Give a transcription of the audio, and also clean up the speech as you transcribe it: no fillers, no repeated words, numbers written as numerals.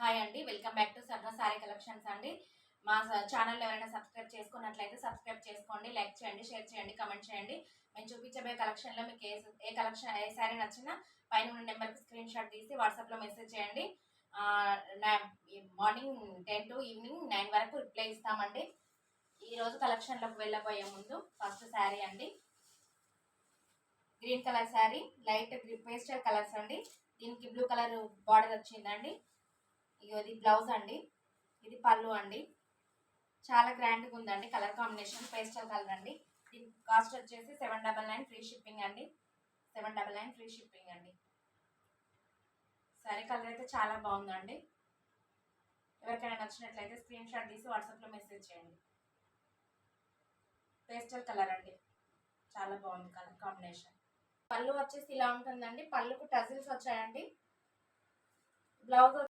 Hi అండి, welcome back to సర్వ sorry collections అండి. మా ఛానల్ ఎవరైనా సబ్స్క్రైబ్ చేసుకున్నట్లయితే సబ్స్క్రైబ్ చేసుకోండి, లైక్ చేయండి, షేర్ చేయండి, కమెంట్ చేయండి. మేము చూపించబోయే కలెక్షన్లో మీకు ఏ శారీ నచ్చినా పైన ఉన్న నెంబర్కి స్క్రీన్ షాట్ తీసి వాట్సాప్లో మెసేజ్ చేయండి. మార్నింగ్ 10 to ఈవినింగ్ 9 వరకు రిప్లై ఇస్తామండి. ఈరోజు కలెక్షన్లోకి వెళ్ళబోయే ముందు ఫస్ట్ శారీ అండి, green colour sari, light pastel colours అండి. దీనికి బ్లూ కలర్ బార్డర్ వచ్చిందండి. ఇది బ్లౌజ్ అండి, ఇది పళ్ళు అండి. చాలా గ్రాండ్గా ఉందండి. కలర్ కాంబినేషన్ పేస్టల్ కలర్ అండి. దీని కాస్ట్ వచ్చేసి 799 ఫ్రీ షిప్పింగ్ అండి. 799 ఫ్రీ షిప్పింగ్ అండి. సారీ కలర్ అయితే చాలా బాగుందండి. ఎవరికైనా నచ్చినట్లయితే స్క్రీన్ షాట్ తీసి వాట్సాప్లో మెసేజ్ చేయండి. పేస్టల్ కలర్ అండి, చాలా బాగుంది కలర్ కాంబినేషన్. పళ్ళు వచ్చేసి ఇలా ఉంటుందండి. పళ్ళుకు టజిల్స్ వచ్చాయండి. బ్లౌజ్